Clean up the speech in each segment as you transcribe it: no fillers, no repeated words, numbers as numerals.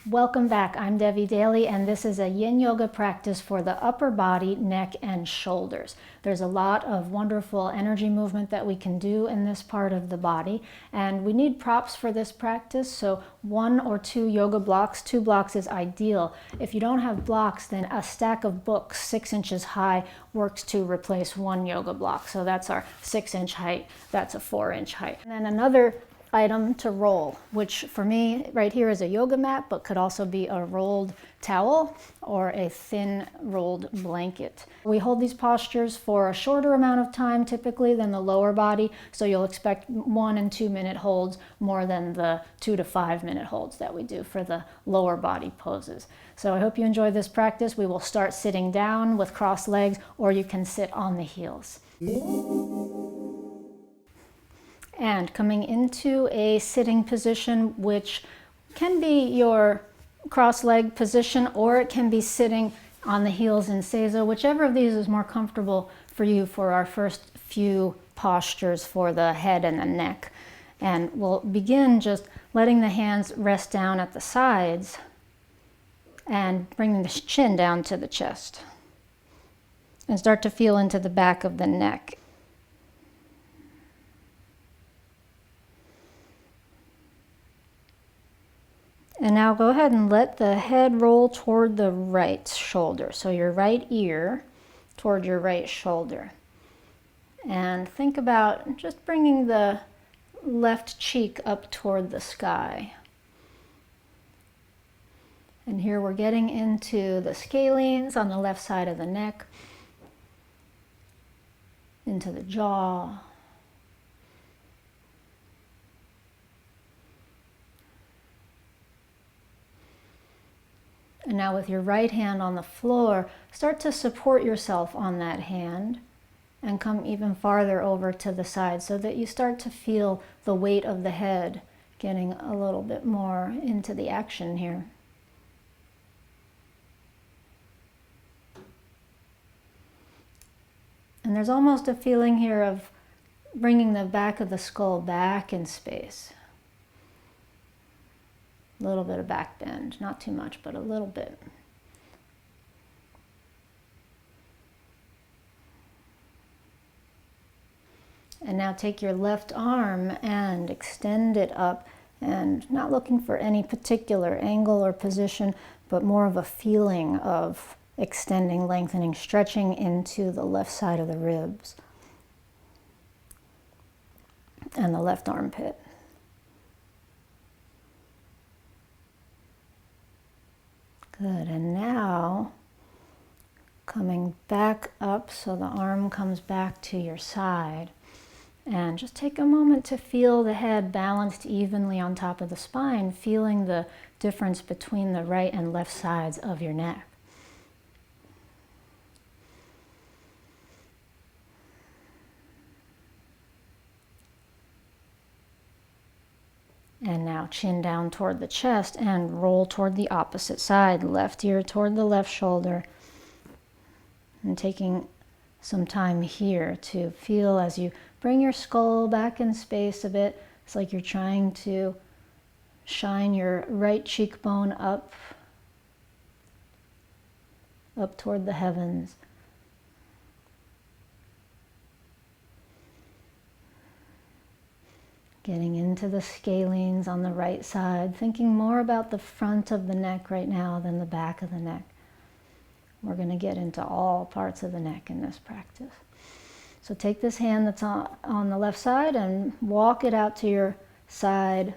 Welcome back. I'm Devi Daly, and this is a yin yoga practice for the upper body, neck, and shoulders. There's a lot of wonderful energy movement that we can do in this part of the body, and we need props for this practice, so 1 or 2 yoga blocks. 2 blocks is ideal. If you don't have blocks, then a stack of books 6 inches high works to replace 1 yoga block. So that's our 6-inch height, that's a 4-inch height. And then another item to roll, which for me right here is a yoga mat, but could also be a rolled towel or a thin rolled blanket. We hold these postures for a shorter amount of time typically than the lower body, so you'll expect 1 and 2 minute holds more than the 2 to 5 minute holds that we do for the lower body poses. So I hope you enjoy this practice. We will start sitting down with crossed legs, or you can sit on the heels. And coming into a sitting position, which can be your cross-leg position, or it can be sitting on the heels in seizo, whichever of these is more comfortable for you for our first few postures for the head and the neck. And we'll begin just letting the hands rest down at the sides and bringing the chin down to the chest. And start to feel into the back of the neck. And now go ahead and let the head roll toward the right shoulder. So your right ear toward your right shoulder. And think about just bringing the left cheek up toward the sky. And here we're getting into the scalenes on the left side of the neck, into the jaw. And now with your right hand on the floor, start to support yourself on that hand and come even farther over to the side so that you start to feel the weight of the head getting a little bit more into the action here. And there's almost a feeling here of bringing the back of the skull back in space. A little bit of back bend, not too much, but a little bit. And now take your left arm and extend it up, and not looking for any particular angle or position, but more of a feeling of extending, lengthening, stretching into the left side of the ribs and the left armpit. Good, and now coming back up so the arm comes back to your side. And just take a moment to feel the head balanced evenly on top of the spine, feeling the difference between the right and left sides of your neck. And now chin down toward the chest and roll toward the opposite side, left ear toward the left shoulder. And taking some time here to feel as you bring your skull back in space a bit. It's like you're trying to shine your right cheekbone up toward the heavens. Getting into the scalenes on the right side, thinking more about the front of the neck right now than the back of the neck. We're going to get into all parts of the neck in this practice. So take this hand that's on the left side and walk it out to your side,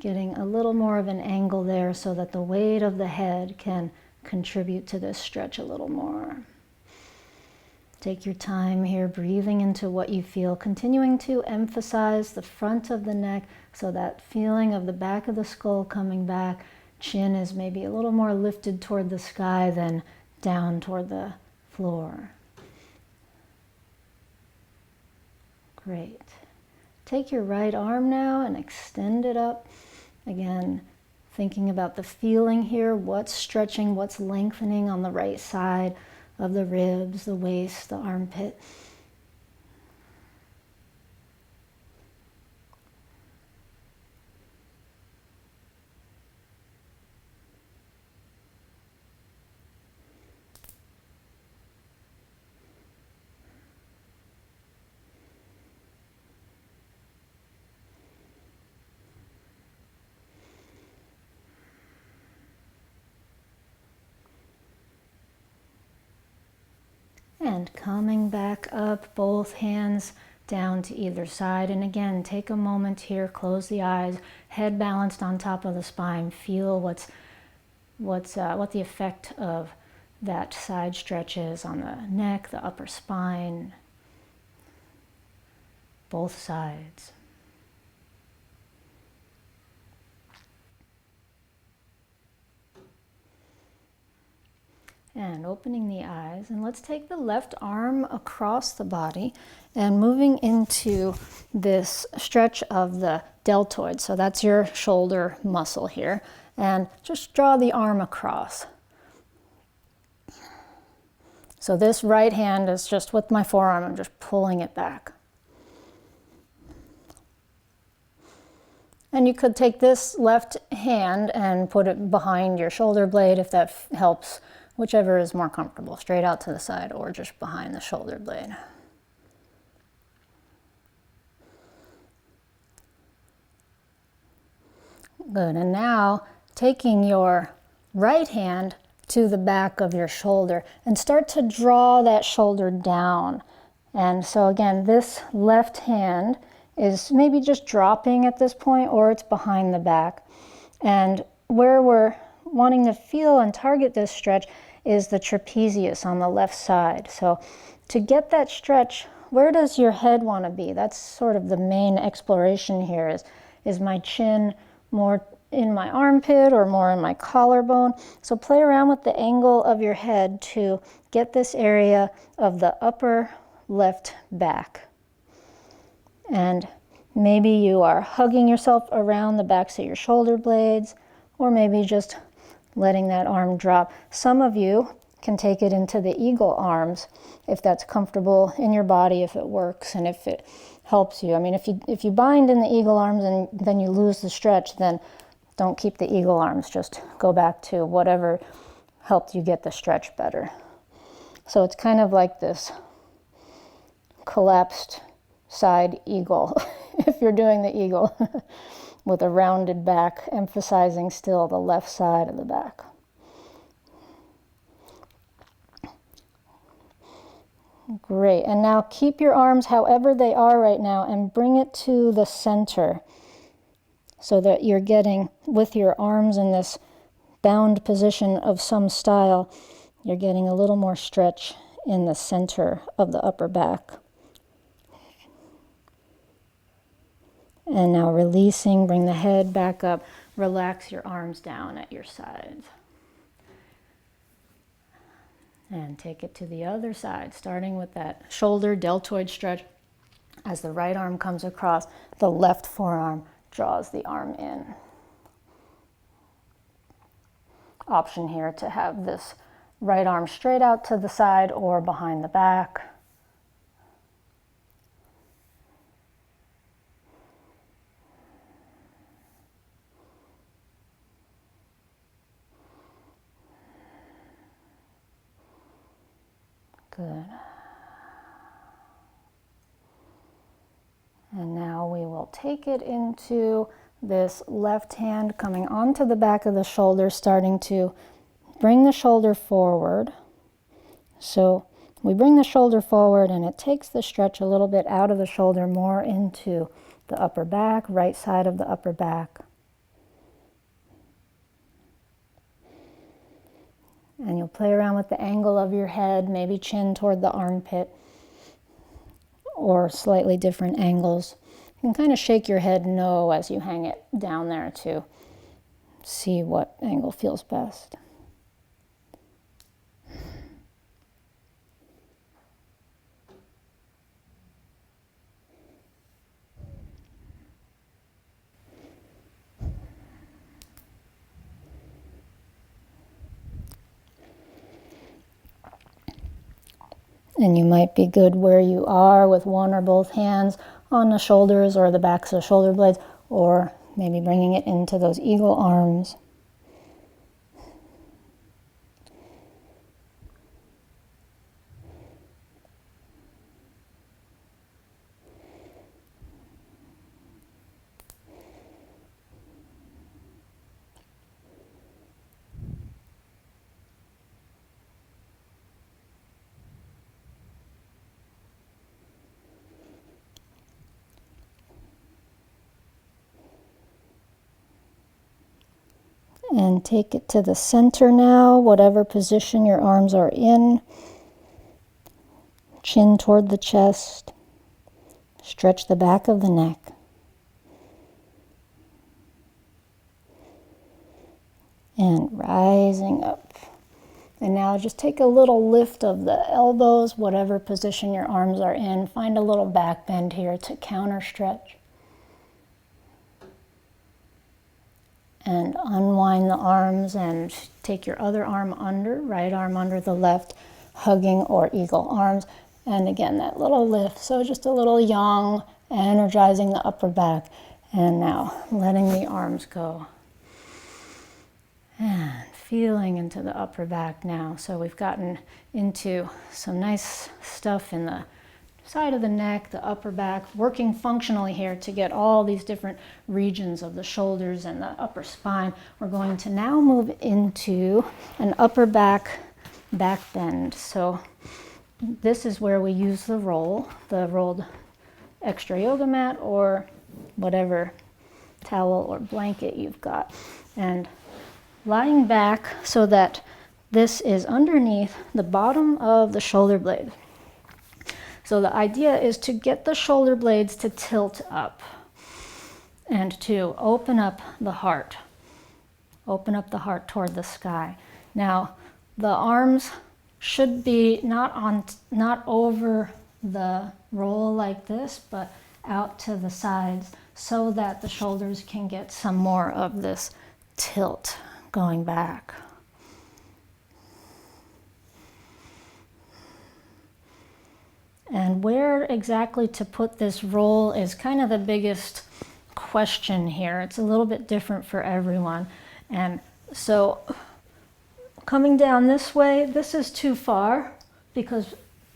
getting a little more of an angle there so that the weight of the head can contribute to this stretch a little more. Take your time here, breathing into what you feel, continuing to emphasize the front of the neck, so that feeling of the back of the skull coming back, chin is maybe a little more lifted toward the sky than down toward the floor. Great. Take your right arm now and extend it up. Again, thinking about the feeling here, what's stretching, what's lengthening on the right side of the ribs, the waist, the armpit. And coming back up, both hands down to either side. And again, take a moment here, close the eyes, head balanced on top of the spine. Feel what the effect of that side stretch is on the neck, the upper spine, both sides. And opening the eyes, and let's take the left arm across the body and moving into this stretch of the deltoid. So that's your shoulder muscle here. And just draw the arm across. So this right hand is just with my forearm, I'm just pulling it back. And you could take this left hand and put it behind your shoulder blade if that helps, whichever is more comfortable, straight out to the side or just behind the shoulder blade. Good, and now taking your right hand to the back of your shoulder and start to draw that shoulder down. And so again, this left hand is maybe just dropping at this point, or it's behind the back. And where we're wanting to feel and target this stretch is the trapezius on the left side. So to get that stretch, where does your head want to be? That's sort of the main exploration here. Is my chin more in my armpit or more in my collarbone? So play around with the angle of your head to get this area of the upper left back. And maybe you are hugging yourself around the backs of your shoulder blades, or maybe just letting that arm drop. Some of you can take it into the eagle arms if that's comfortable in your body, if it works and if it helps you. I mean, if you bind in the eagle arms and then you lose the stretch, then don't keep the eagle arms. Just go back to whatever helped you get the stretch better. So it's kind of like this collapsed side eagle, if you're doing the eagle, with a rounded back, emphasizing still the left side of the back. Great, and now keep your arms however they are right now and bring it to the center so that you're getting, with your arms in this bound position of some style, you're getting a little more stretch in the center of the upper back. And now releasing, bring the head back up, relax your arms down at your sides. And take it to the other side, starting with that shoulder deltoid stretch. As the right arm comes across, the left forearm draws the arm in. Option here to have this right arm straight out to the side or behind the back. Good. And now we will take it into this left hand coming onto the back of the shoulder, starting to bring the shoulder forward. So we bring the shoulder forward and it takes the stretch a little bit out of the shoulder, more into the upper back, right side of the upper back. And you'll play around with the angle of your head, maybe chin toward the armpit, or slightly different angles. You can kind of shake your head no as you hang it down there to see what angle feels best. And you might be good where you are with one or both hands on the shoulders or the backs of the shoulder blades, or maybe bringing it into those eagle arms. And take it to the center now, whatever position your arms are in. Chin toward the chest. Stretch the back of the neck. And rising up. And now just take a little lift of the elbows, whatever position your arms are in. Find a little back bend here to counter stretch. And unwind the arms and take your other arm under, right arm under the left, hugging or eagle arms. And again, that little lift. So just a little yang, energizing the upper back. And now letting the arms go. And feeling into the upper back now. So we've gotten into some nice stuff in the side of the neck, the upper back, working functionally here to get all these different regions of the shoulders and the upper spine. We're going to now move into an upper back bend. So this is where we use the rolled extra yoga mat or whatever towel or blanket you've got. And lying back so that this is underneath the bottom of the shoulder blade. So the idea is to get the shoulder blades to tilt up and to open up the heart. Open up the heart toward the sky. Now, the arms should be not over the roll like this, but out to the sides so that the shoulders can get some more of this tilt going back. And where exactly to put this roll is kind of the biggest question here. It's a little bit different for everyone. And so coming down this way, this is too far because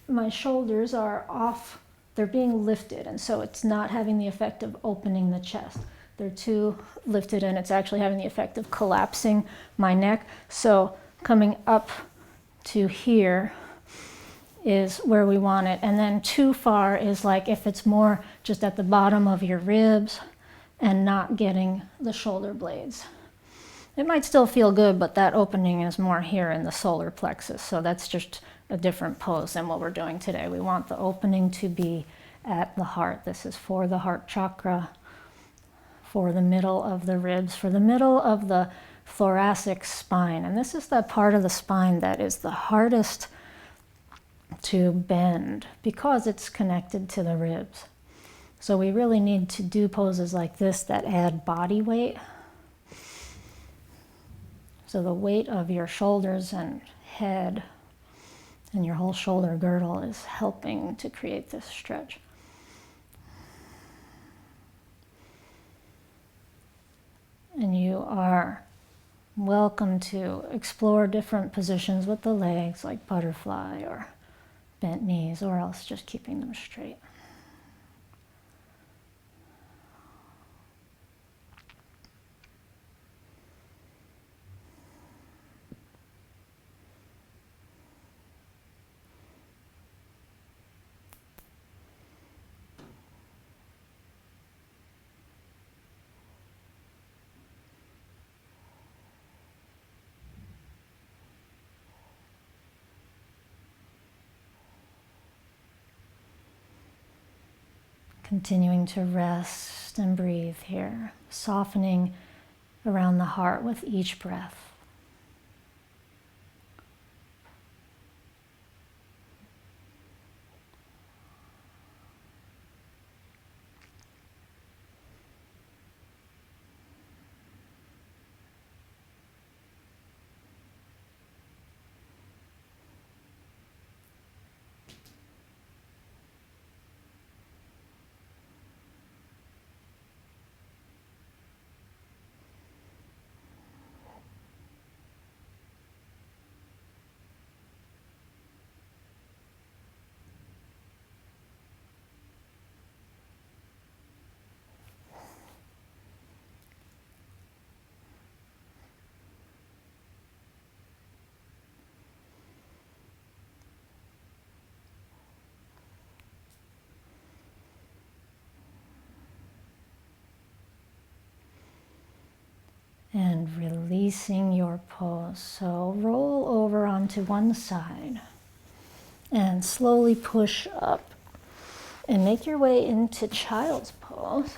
my shoulders are off. They're being lifted, and so it's not having the effect of opening the chest. They're too lifted, and it's actually having the effect of collapsing my neck. So coming up to here is where we want it. And then too far is like if it's more just at the bottom of your ribs and not getting the shoulder blades. It might still feel good, but that opening is more here in the solar plexus. So that's just a different pose than what we're doing today. We want the opening to be at the heart. This is for the heart chakra, for the middle of the ribs, for the middle of the thoracic spine. And this is the part of the spine that is the hardest to bend because it's connected to the ribs. So we really need to do poses like this that add body weight. So the weight of your shoulders and head and your whole shoulder girdle is helping to create this stretch. And you are welcome to explore different positions with the legs, like butterfly or bent knees, or else just keeping them straight. Continuing to rest and breathe here, softening around the heart with each breath. and releasing your pose. So roll over onto one side and slowly push up and make your way into child's pose.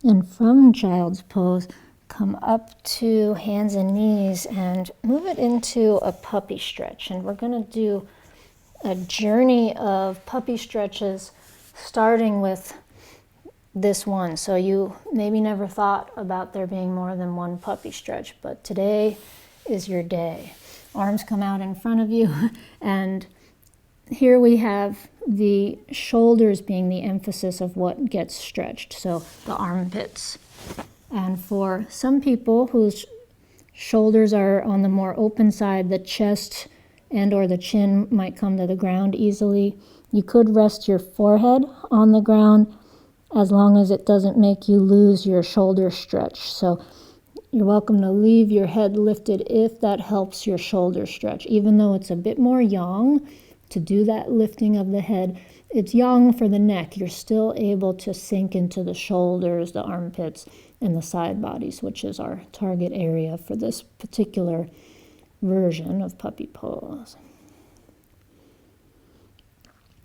And from child's pose, come up to hands and knees and move it into a puppy stretch. And we're going to do a journey of puppy stretches starting with this one. So you maybe never thought about there being more than one puppy stretch, but today is your day. Arms come out in front of you, and here we have the shoulders being the emphasis of what gets stretched, so the armpits. And for some people whose shoulders are on the more open side, the chest and or the chin might come to the ground easily. You could rest your forehead on the ground as long as it doesn't make you lose your shoulder stretch. So you're welcome to leave your head lifted if that helps your shoulder stretch. Even though it's a bit more yang to do that lifting of the head, it's yang for the neck. You're still able to sink into the shoulders, the armpits, and the side bodies, which is our target area for this particular version of puppy pose.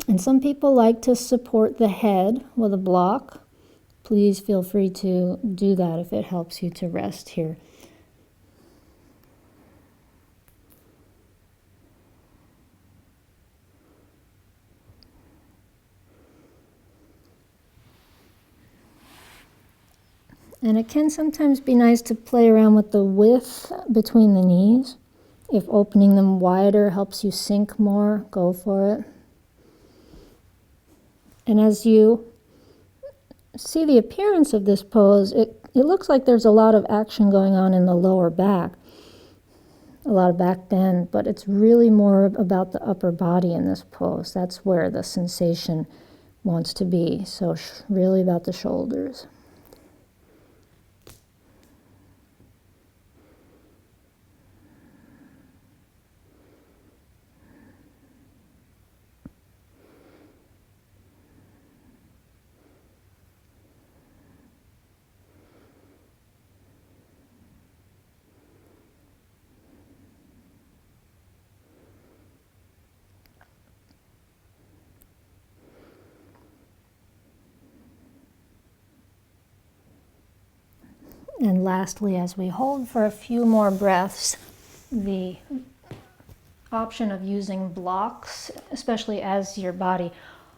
And some people like to support the head with a block. Please feel free to do that if it helps you to rest here. And it can sometimes be nice to play around with the width between the knees. If opening them wider helps you sink more, go for it. And as you see the appearance of this pose, it looks like there's a lot of action going on in the lower back, a lot of back bend, but it's really more about the upper body in this pose. That's where the sensation wants to be. So really about the shoulders. And lastly, as we hold for a few more breaths, the option of using blocks, especially as your body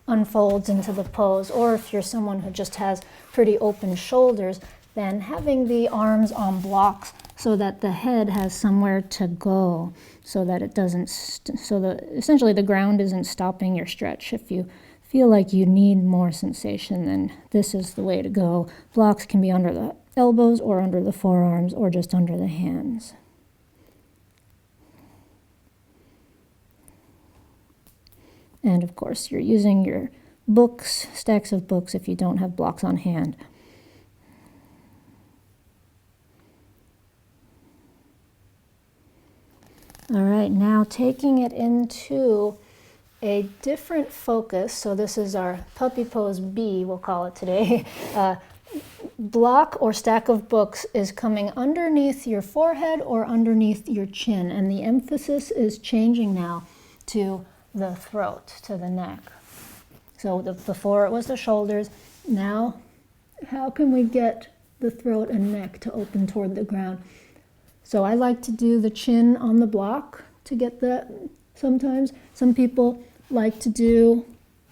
unfolds into the pose, or if you're someone who just has pretty open shoulders, then having the arms on blocks so that the head has somewhere to go, so that it doesn't, essentially the ground isn't stopping your stretch. If you feel like you need more sensation, then this is the way to go. Blocks can be under the elbows or under the forearms or just under the hands. And of course, you're using your books, stacks of books if you don't have blocks on hand. All right, now taking it into a different focus. So this is our puppy pose B, we'll call it today. Block or stack of books is coming underneath your forehead or underneath your chin, and the emphasis is changing now to the throat, to the neck. So before it was the shoulders. Now, how can we get the throat and neck to open toward the ground? So I like to do the chin on the block to get that sometimes. Some people like to do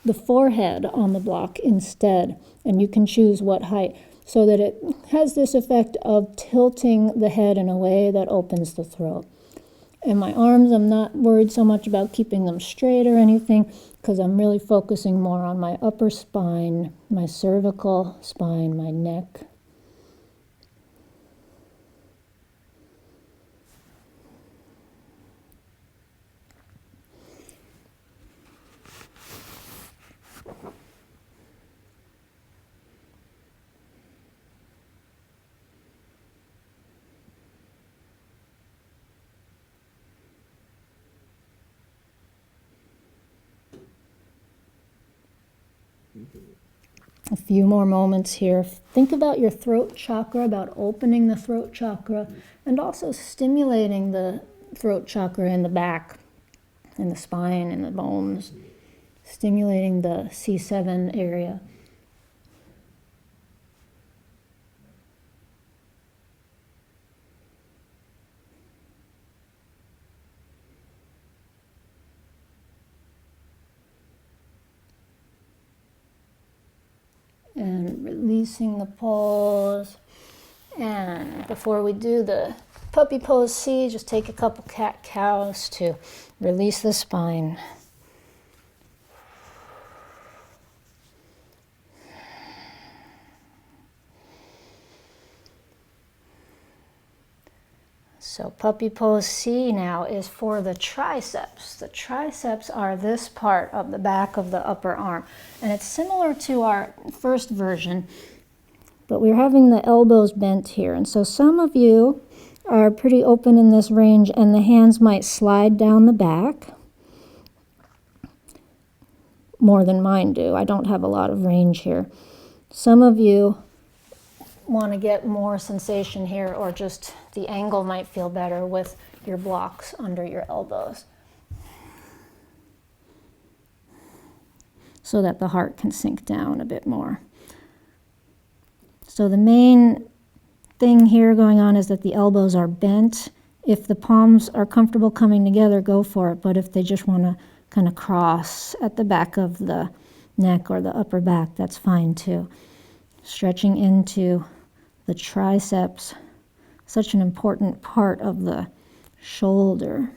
the forehead on the block instead, and you can choose what height, so that it has this effect of tilting the head in a way that opens the throat. And my arms, I'm not worried so much about keeping them straight or anything, because I'm really focusing more on my upper spine, my cervical spine, my neck. A few more moments here. Think about your throat chakra, about opening the throat chakra, and also stimulating the throat chakra in the back, in the spine, in the bones, stimulating the C7 area. And releasing the pose. And before we do the puppy pose C, just take a couple cat-cows to release the spine. So puppy pose C now is for the triceps. The triceps are this part of the back of the upper arm. And it's similar to our first version, but we're having the elbows bent here. And so some of you are pretty open in this range, and the hands might slide down the back more than mine do. I don't have a lot of range here. Some of you want to get more sensation here, or just the angle might feel better with your blocks under your elbows, so that the heart can sink down a bit more. So the main thing here going on is that the elbows are bent. If the palms are comfortable coming together, go for it. But if they just want to kind of cross at the back of the neck or the upper back, that's fine too. Stretching into the triceps, such an important part of the shoulder.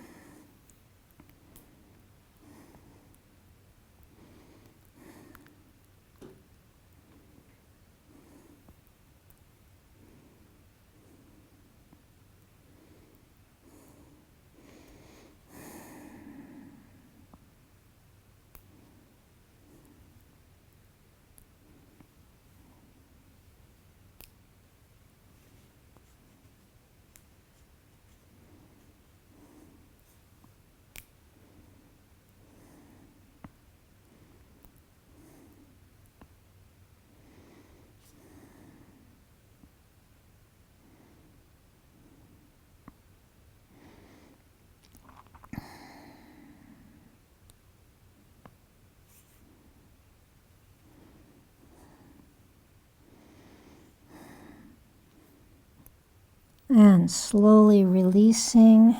And slowly releasing.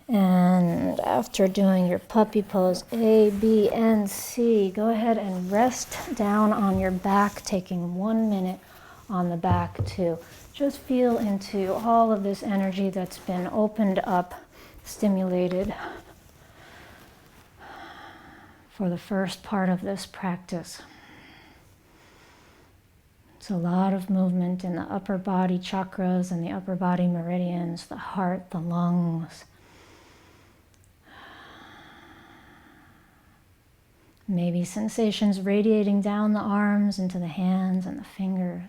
And after doing your puppy pose A, B, and C, go ahead and rest down on your back, taking 1 minute on the back too. Just feel into all of this energy that's been opened up, stimulated for the first part of this practice. It's a lot of movement in the upper body chakras and the upper body meridians, the heart, the lungs. Maybe sensations radiating down the arms into the hands and the fingers.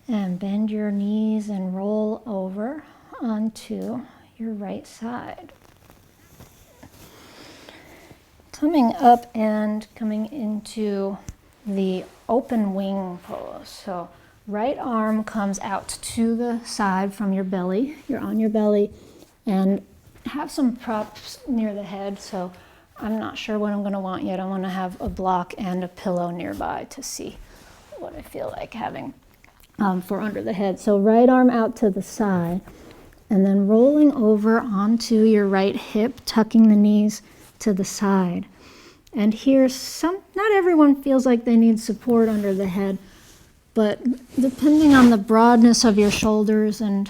And bend your knees and roll over onto your right side. Coming up and coming into the open wing pose. So right arm comes out to the side from your belly. You're on your belly, and have some props near the head. So I'm not sure what I'm going to want yet. I want to have a block and a pillow nearby to see what I feel like having for under the head. So right arm out to the side, And then rolling over onto your right hip, tucking the knees to the side. And here, not everyone feels like they need support under the head, but depending on the broadness of your shoulders and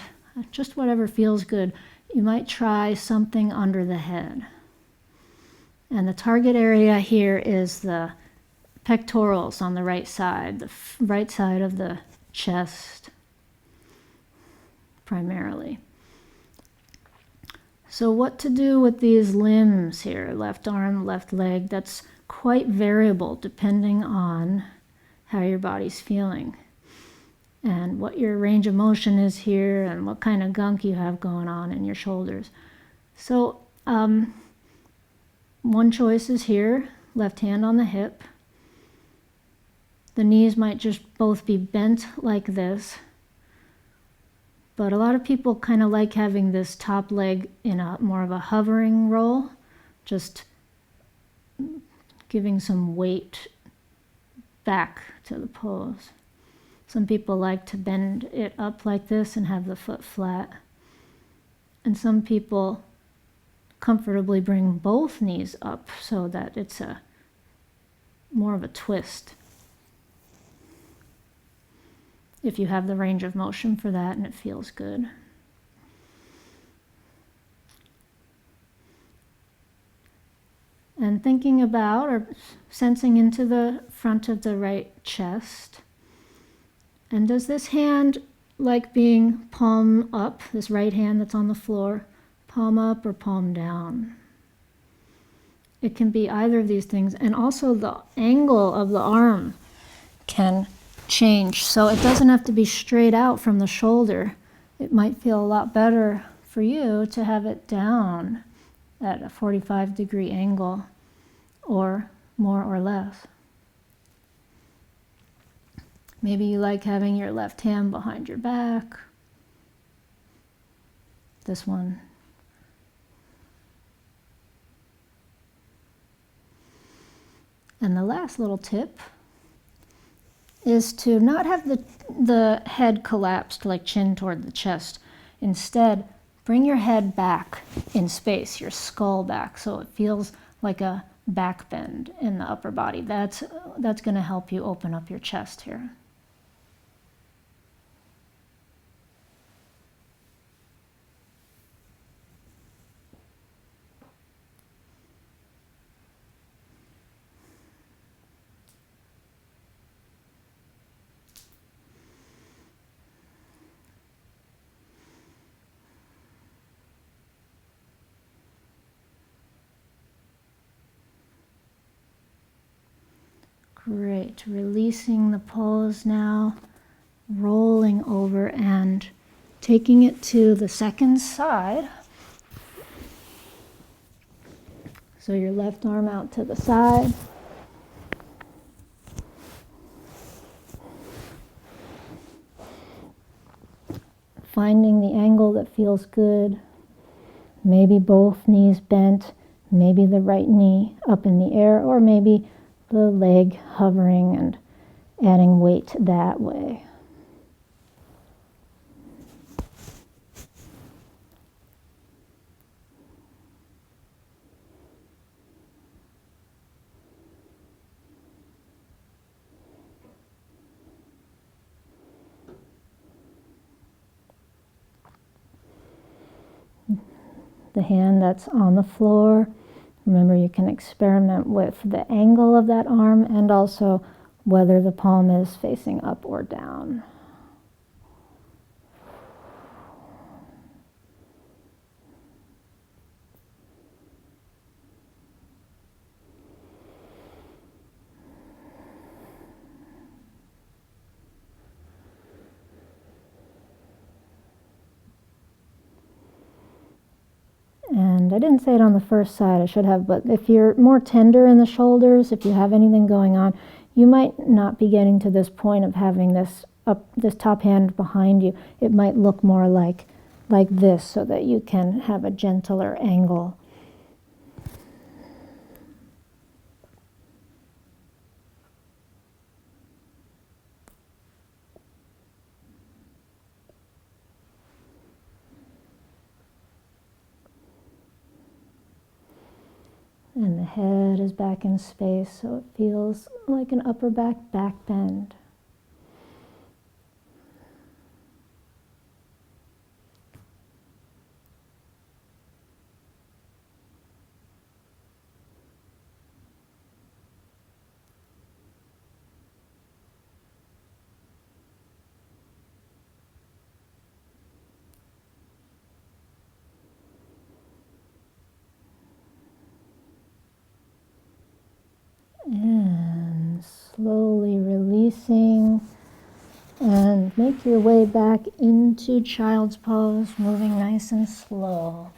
just whatever feels good, you might try something under the head. And the target area here is the pectorals on the right side, the right side of the chest, primarily. So what to do with these limbs here, left arm, left leg, that's quite variable depending on how your body's feeling and what your range of motion is here and what kind of gunk you have going on in your shoulders. So one choice is here, left hand on the hip. The knees might just both be bent like this. But a lot of people kind of like having this top leg in a more of a hovering roll, just giving some weight back to the pose. Some people like to bend it up like this and have the foot flat. And some people comfortably bring both knees up so that it's more of a twist. If you have the range of motion for that and it feels good. And thinking about or sensing into the front of the right chest. And does this hand like being palm up, this right hand that's on the floor, palm up or palm down? It can be either of these things. And also the angle of the arm can change, so it doesn't have to be straight out from the shoulder. It might feel a lot better for you to have it down at a 45-degree angle or more or less. Maybe you like having your left hand behind your back. This one. And the last little tip is to not have the head collapsed like chin toward the chest. Instead, bring your head back in space, your skull back, so it feels like a back bend in the upper body. That's going to help you open up your chest here. Great, releasing the pose now, rolling over and taking it to the second side. So your left arm out to the side. Finding the angle that feels good. Maybe both knees bent, maybe the right knee up in the air, or maybe the leg hovering and adding weight that way. The hand that's on the floor. Remember, you can experiment with the angle of that arm and also whether the palm is facing up or down. And I didn't say it on the first side, I should have, but if you're more tender in the shoulders, if you have anything going on, you might not be getting to this point of having this top hand behind you. It might look more like this so that you can have a gentler angle. And the head is back in space, so it feels like an upper back bend. And slowly releasing, and make your way back into child's pose, moving nice and slow.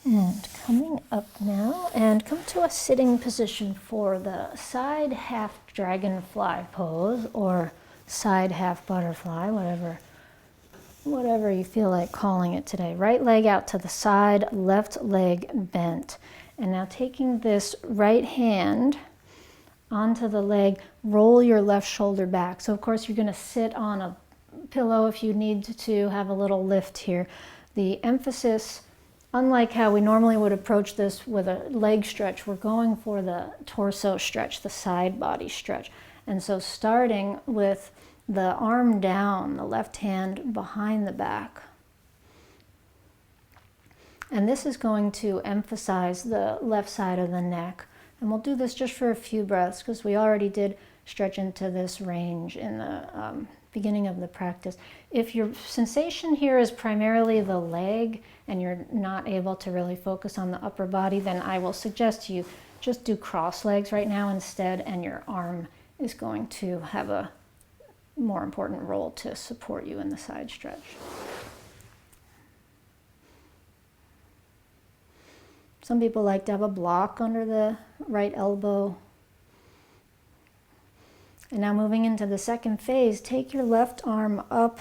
And coming up now, and come to a sitting position for the side half dragonfly pose, or side half butterfly, whatever you feel like calling it today. Right leg out to the side, left leg bent. And now taking this right hand onto the leg, roll your left shoulder back. So of course you're going to sit on a pillow if you need to have a little lift here. The emphasis, unlike how we normally would approach this with a leg stretch, we're going for the torso stretch, the side body stretch. And so starting with the arm down, the left hand behind the back. And this is going to emphasize the left side of the neck. And we'll do this just for a few breaths because we already did stretch into this range in the beginning of the practice. If your sensation here is primarily the leg and you're not able to really focus on the upper body, then I will suggest you just do cross legs right now instead, and your arm is going to have a more important role to support you in the side stretch. Some people like to have a block under the right elbow. And now moving into the second phase, take your left arm up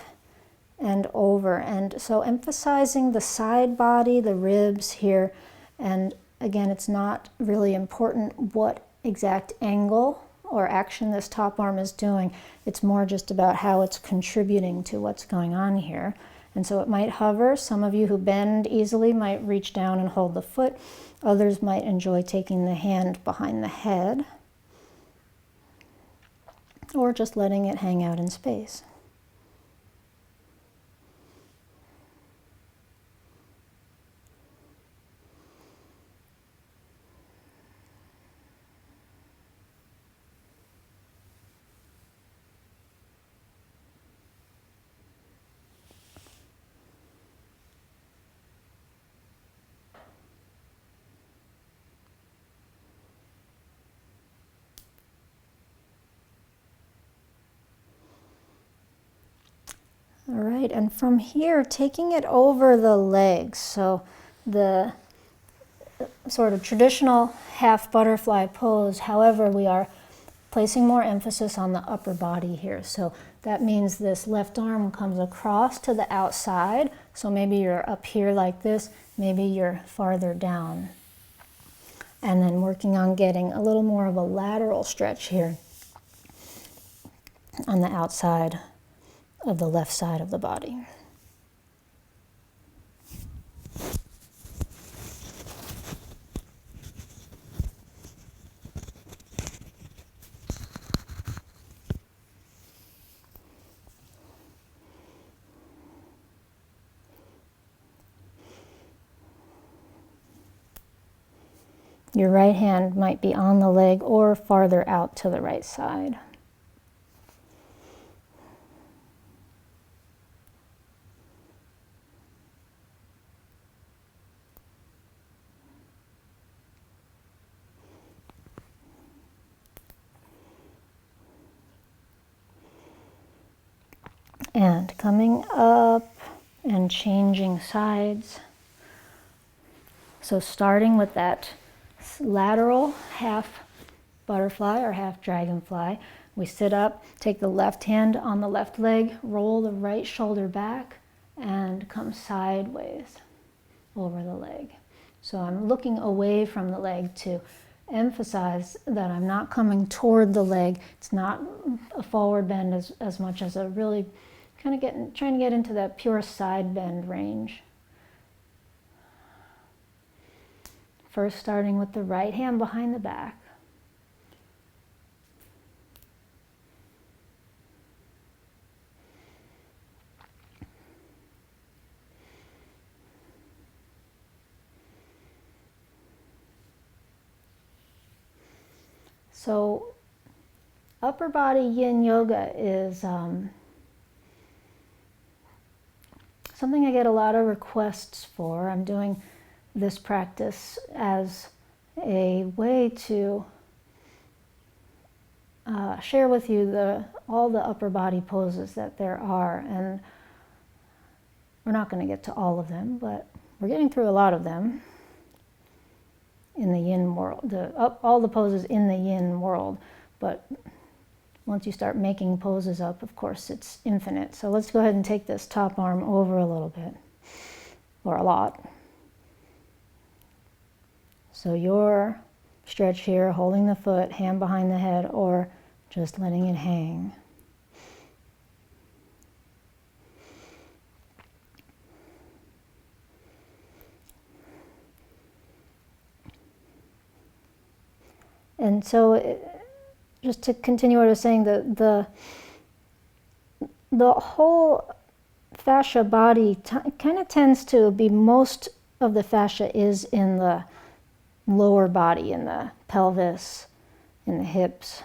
and over. And so emphasizing the side body, the ribs here. And again, it's not really important what exact angle or action this top arm is doing. It's more just about how it's contributing to what's going on here. And so it might hover. Some of you who bend easily might reach down and hold the foot. Others might enjoy taking the hand behind the head, or just letting it hang out in space. All right, and from here, taking it over the legs. So the sort of traditional half butterfly pose, however, we are placing more emphasis on the upper body here. So that means this left arm comes across to the outside. So maybe you're up here like this, maybe you're farther down. And then working on getting a little more of a lateral stretch here on the outside of the left side of the body. Your right hand might be on the leg or farther out to the right side. And coming up and changing sides. So starting with that lateral half butterfly or half dragonfly, we sit up, take the left hand on the left leg, roll the right shoulder back, and come sideways over the leg. So I'm looking away from the leg to emphasize that I'm not coming toward the leg. It's not a forward bend as much as a really kind of trying to get into that pure side bend range. First starting with the right hand behind the back. So upper body yin yoga is something I get a lot of requests for. I'm doing this practice as a way to share with you all the upper body poses that there are. And we're not going to get to all of them, but we're getting through a lot of them in the yin world, all the poses in the yin world. But once you start making poses up, of course, it's infinite. So let's go ahead and take this top arm over a little bit, or a lot. So your stretch here, holding the foot, hand behind the head, or just letting it hang. And so, just to continue what I was saying, the whole fascia body kind of tends to be, most of the fascia is in the lower body, in the pelvis, in the hips.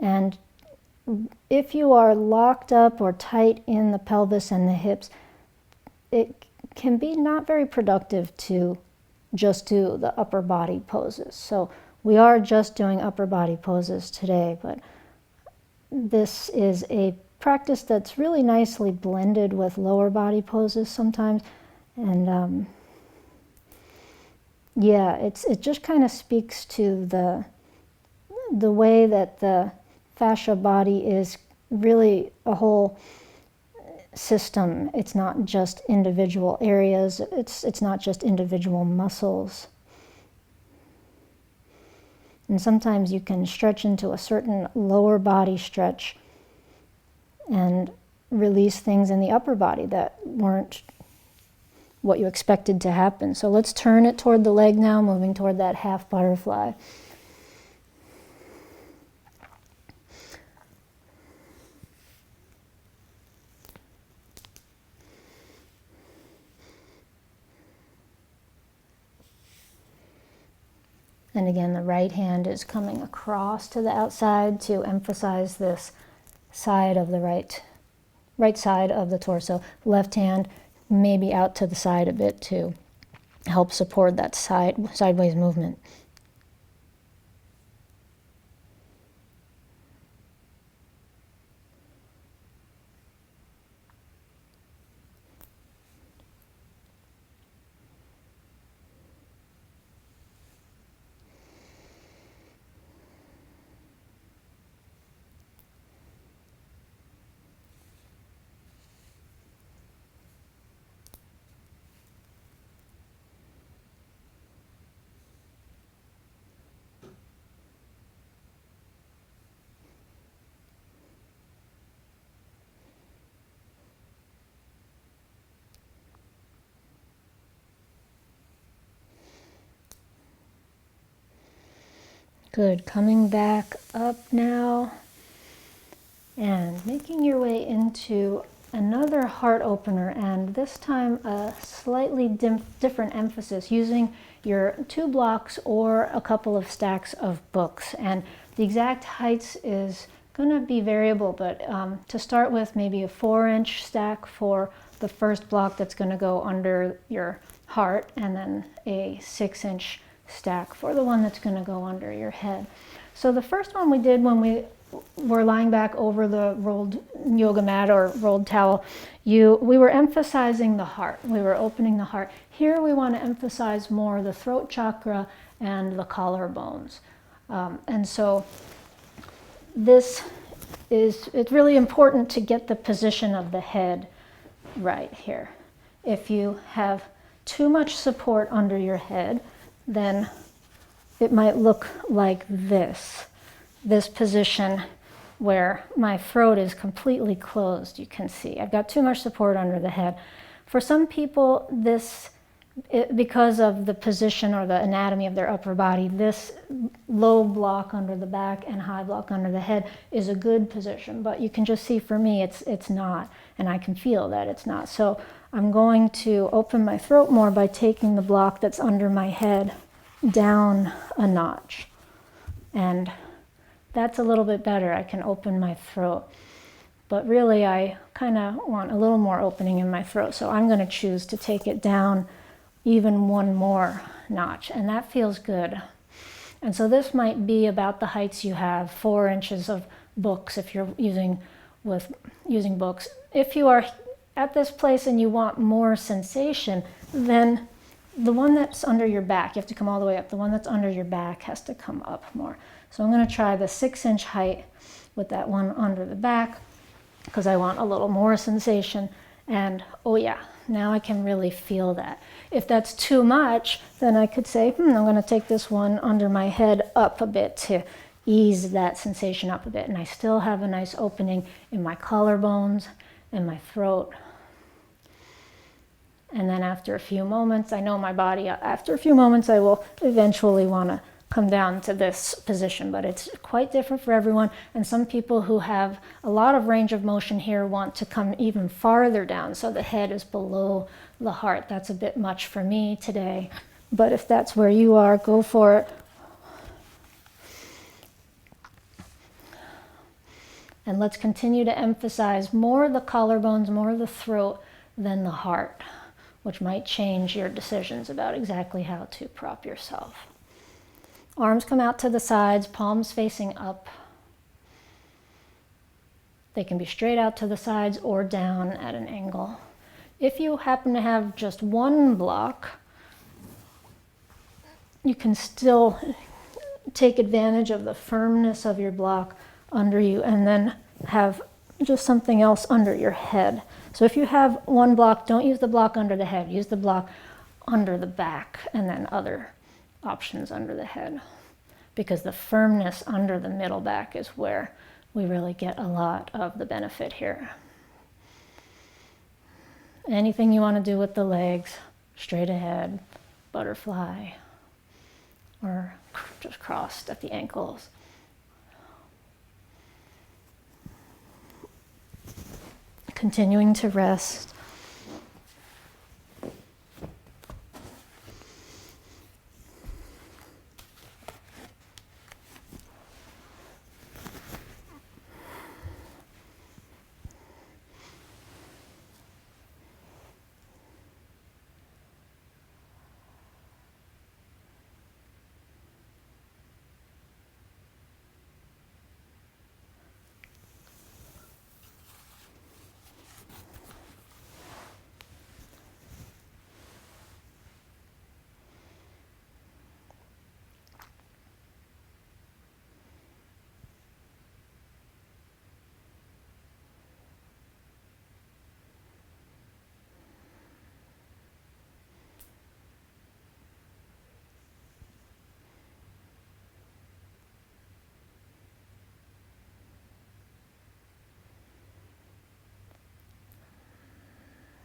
And if you are locked up or tight in the pelvis and the hips, it can be not very productive to just do the upper body poses. So we are just doing upper body poses today, but this is a practice that's really nicely blended with lower body poses sometimes. And yeah, it just kind of speaks to the way that the fascia body is really a whole system. It's not just individual areas. It's not just individual muscles. And sometimes you can stretch into a certain lower body stretch and release things in the upper body that weren't what you expected to happen. So let's turn it toward the leg now, moving toward that half butterfly. And again, the right hand is coming across to the outside to emphasize this side of the right side of the torso. Left hand maybe out to the side a bit to help support that sideways movement. Good. Coming back up now and making your way into another heart opener, and this time a slightly different emphasis, using your 2 blocks or a couple of stacks of books. And the exact heights is going to be variable, but to start with, maybe a 4-inch stack for the first block that's going to go under your heart, and then a 6-inch stack for the one that's going to go under your head. So the first one we did when we were lying back over the rolled yoga mat or rolled towel, we were emphasizing the heart. We were opening the heart. Here we want to emphasize more the throat chakra and the collarbones. And so it's really important to get the position of the head right here. If you have too much support under your head, then it might look like this position where my throat is completely closed. You can see I've got too much support under the head. For some people, because of the position or the anatomy of their upper body, this low block under the back and high block under the head is a good position, but you can just see for me it's not, and I can feel that it's not. So I'm going to open my throat more by taking the block that's under my head down a notch, and that's a little bit better. I can open my throat, but really I kind of want a little more opening in my throat, so I'm going to choose to take it down even one more notch, and that feels good. And so this might be about the heights you have, 4 inches of books if you're using books. If you are at this place and you want more sensation, then the one that's under your back, you have to come all the way up. The one that's under your back has to come up more. So I'm going to try the 6-inch height with that one under the back because I want a little more sensation. And oh yeah, now I can really feel that. If that's too much, then I could say, I'm going to take this one under my head up a bit to ease that sensation up a bit. And I still have a nice opening in my collarbones and my throat. And then after a few moments, I know my body, after a few moments, I will eventually want to come down to this position, but it's quite different for everyone. And some people who have a lot of range of motion here want to come even farther down, so the head is below the heart. That's a bit much for me today, but if that's where you are, go for it. And let's continue to emphasize more the collarbones, more the throat than the heart, which might change your decisions about exactly how to prop yourself. Arms come out to the sides, palms facing up. They can be straight out to the sides or down at an angle. If you happen to have just one block, you can still take advantage of the firmness of your block under you and then have just something else under your head. So if you have one block, don't use the block under the head. Use the block under the back and then other options under the head, because the firmness under the middle back is where we really get a lot of the benefit here. Anything you want to do with the legs, straight ahead, butterfly, or just crossed at the ankles. Continuing to rest.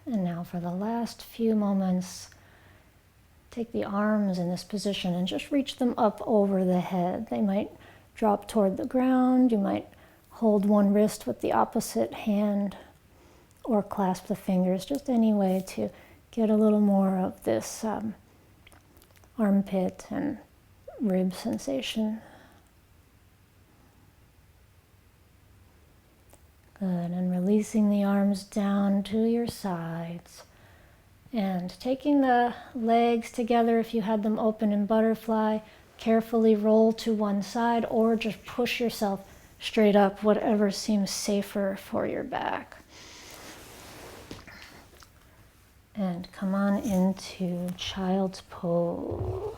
And now for the last few moments, take the arms in this position and just reach them up over the head. They might drop toward the ground. You might hold one wrist with the opposite hand or clasp the fingers, just any way to get a little more of this armpit and rib sensation. Good, and releasing the arms down to your sides. And taking the legs together, if you had them open in butterfly, carefully roll to one side or just push yourself straight up, whatever seems safer for your back. And come on into child's pose.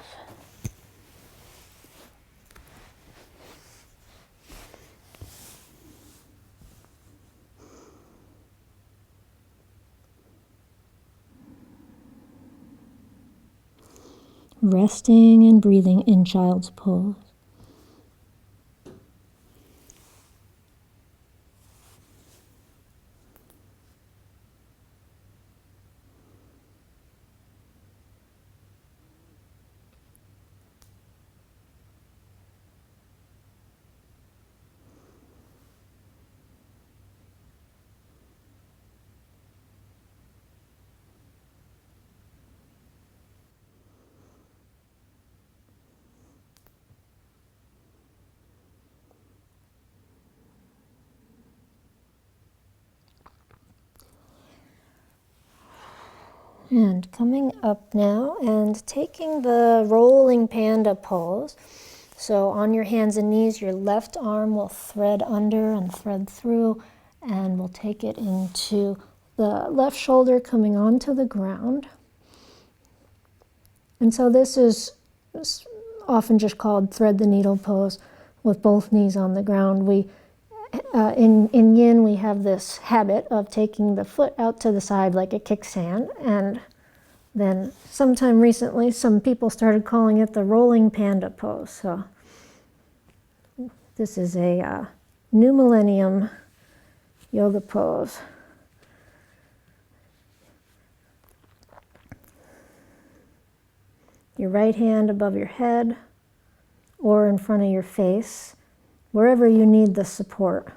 Resting and breathing in child's pose. And coming up now and taking the rolling panda pose. So on your hands and knees, your left arm will thread under and thread through, and we'll take it into the left shoulder coming onto the ground. And so this is often just called thread the needle pose with both knees on the ground. In yin, we have this habit of taking the foot out to the side like a kickstand, and then sometime recently, some people started calling it the rolling panda pose. So this is a new millennium yoga pose. Your right hand above your head or in front of your face, wherever you need the support.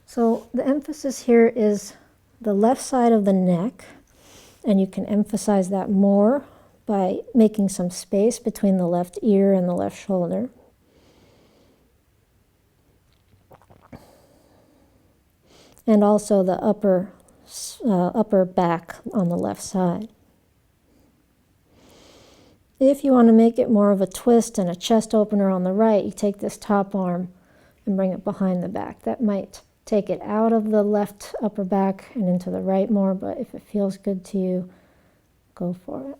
So the emphasis here is the left side of the neck, and you can emphasize that more by making some space between the left ear and the left shoulder. And also the upper back on the left side. If you want to make it more of a twist and a chest opener on the right, you take this top arm and bring it behind the back. That might take it out of the left upper back and into the right more, but if it feels good to you, go for it.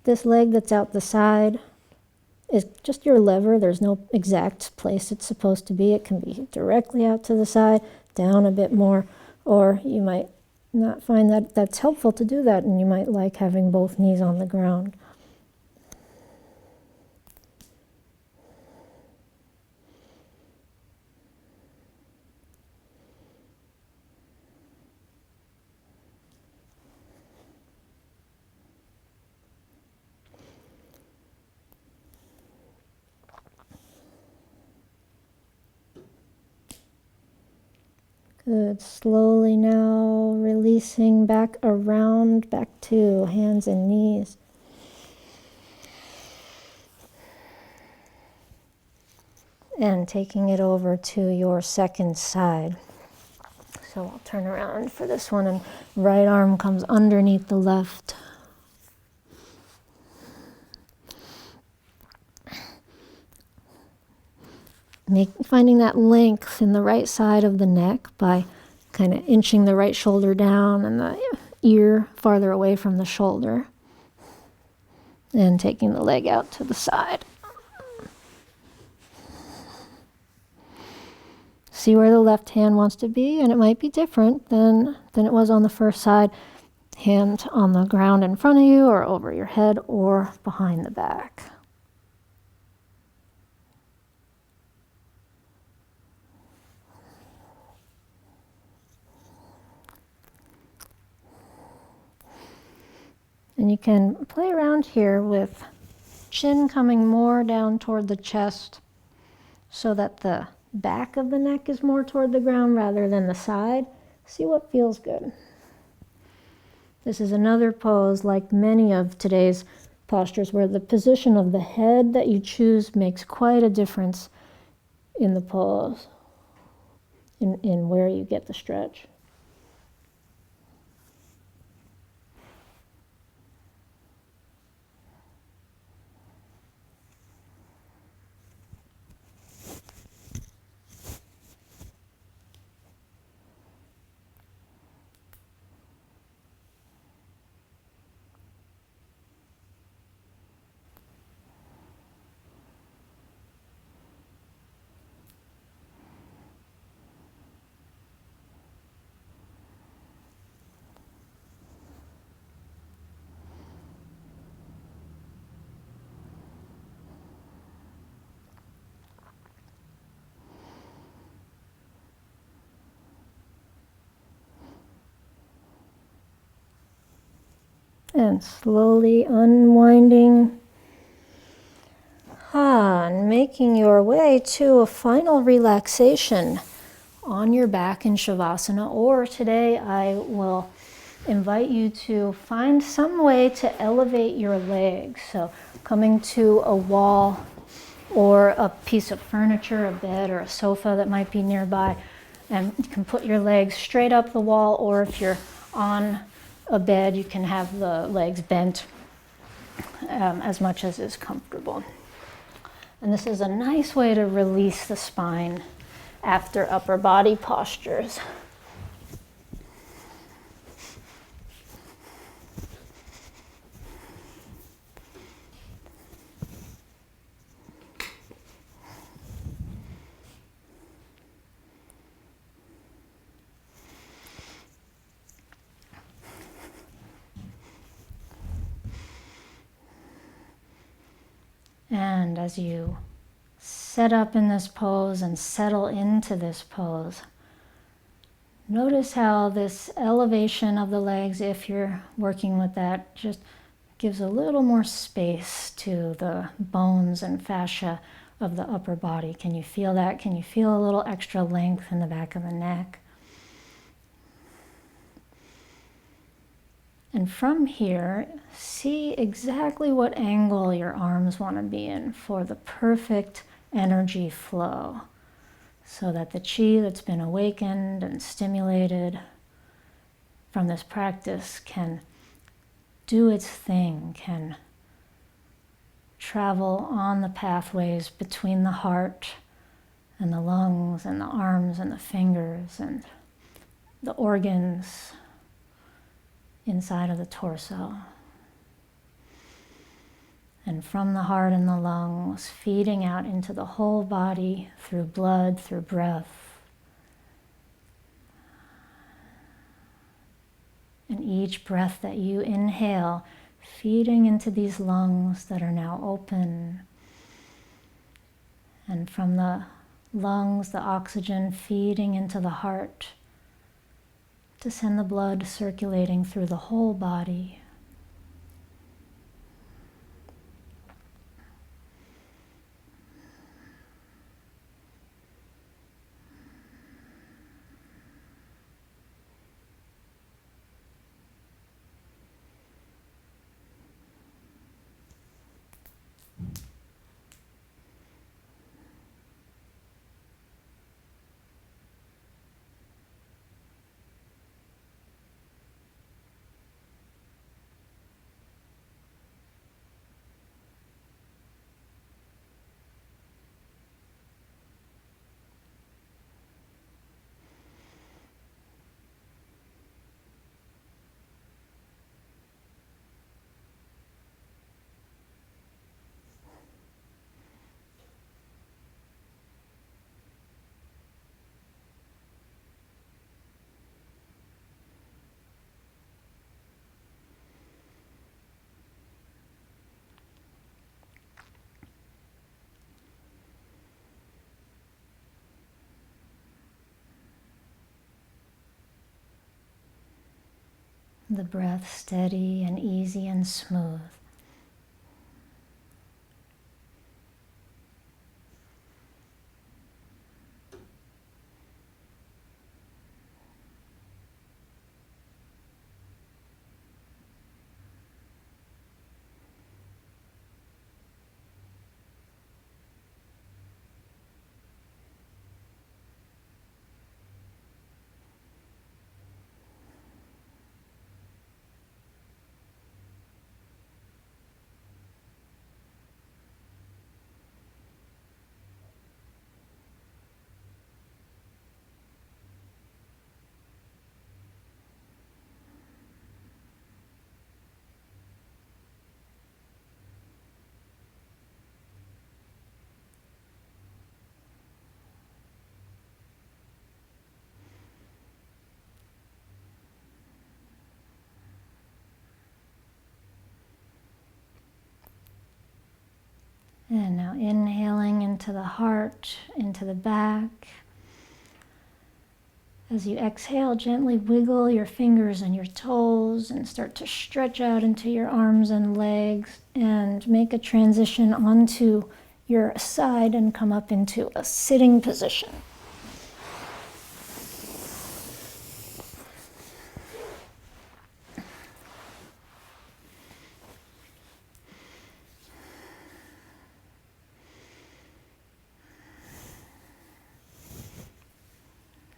This leg that's out the side is just your lever. There's no exact place it's supposed to be. It can be directly out to the side, down a bit more, or you might not find that that's helpful to do that, and you might like having both knees on the ground. Good. Slowly now releasing back around, back to hands and knees. And taking it over to your second side. So I'll turn around for this one, and right arm comes underneath the left. Finding that length in the right side of the neck by kind of inching the right shoulder down and the ear farther away from the shoulder. And taking the leg out to the side. See where the left hand wants to be, and it might be different than it was on the first side. Hand on the ground in front of you or over your head or behind the back. And you can play around here with chin coming more down toward the chest so that the back of the neck is more toward the ground rather than the side. See what feels good. This is another pose like many of today's postures where the position of the head that you choose makes quite a difference in the pose, in where you get the stretch. And slowly unwinding and making your way to a final relaxation on your back in Savasana. Or today I will invite you to find some way to elevate your legs. So coming to a wall or a piece of furniture, a bed or a sofa that might be nearby, and you can put your legs straight up the wall, or if you're on a bed, you can have the legs bent as much as is comfortable. And this is a nice way to release the spine after upper body postures. And as you set up in this pose and settle into this pose, notice how this elevation of the legs, if you're working with that, just gives a little more space to the bones and fascia of the upper body. Can you feel that? Can you feel a little extra length in the back of the neck? And from here, see exactly what angle your arms want to be in for the perfect energy flow, so that the chi that's been awakened and stimulated from this practice can do its thing, can travel on the pathways between the heart and the lungs and the arms and the fingers and the organs inside of the torso. And from the heart and the lungs, feeding out into the whole body through blood, through breath. And each breath that you inhale, feeding into these lungs that are now open. And from the lungs, the oxygen feeding into the heart to send the blood circulating through the whole body. The breath steady and easy and smooth. And now inhaling into the heart, into the back. As you exhale, gently wiggle your fingers and your toes and start to stretch out into your arms and legs and make a transition onto your side and come up into a sitting position.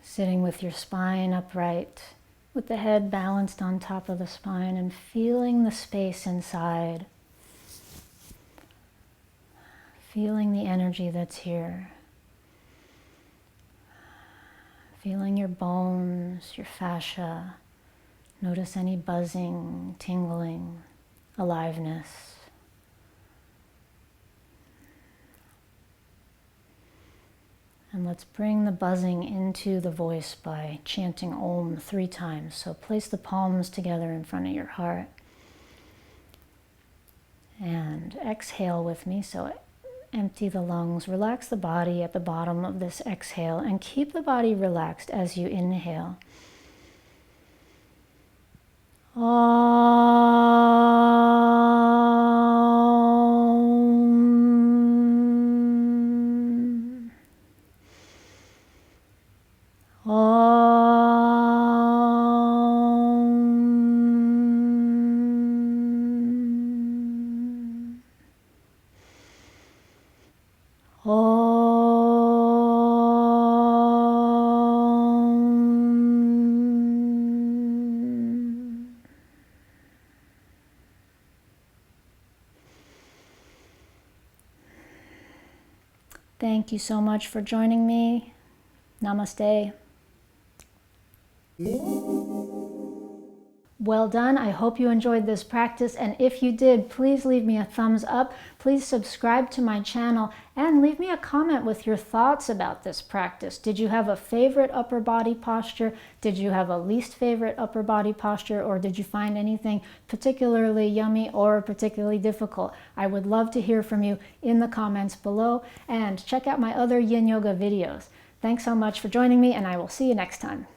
Sitting with your spine upright, with the head balanced on top of the spine and feeling the space inside. Feeling the energy that's here. Feeling your bones, your fascia. Notice any buzzing, tingling, aliveness. And let's bring the buzzing into the voice by chanting Om 3 times. So place the palms together in front of your heart. And exhale with me. So empty the lungs, relax the body at the bottom of this exhale, and keep the body relaxed as you inhale. Thank you so much for joining me. Namaste. Well done. I hope you enjoyed this practice, and if you did, please leave me a thumbs up. Please subscribe to my channel and leave me a comment with your thoughts about this practice. Did you have a favorite upper body posture? Did you have a least favorite upper body posture? Or did you find anything particularly yummy or particularly difficult? I would love to hear from you in the comments below, and check out my other yin yoga videos. Thanks so much for joining me, and I will see you next time.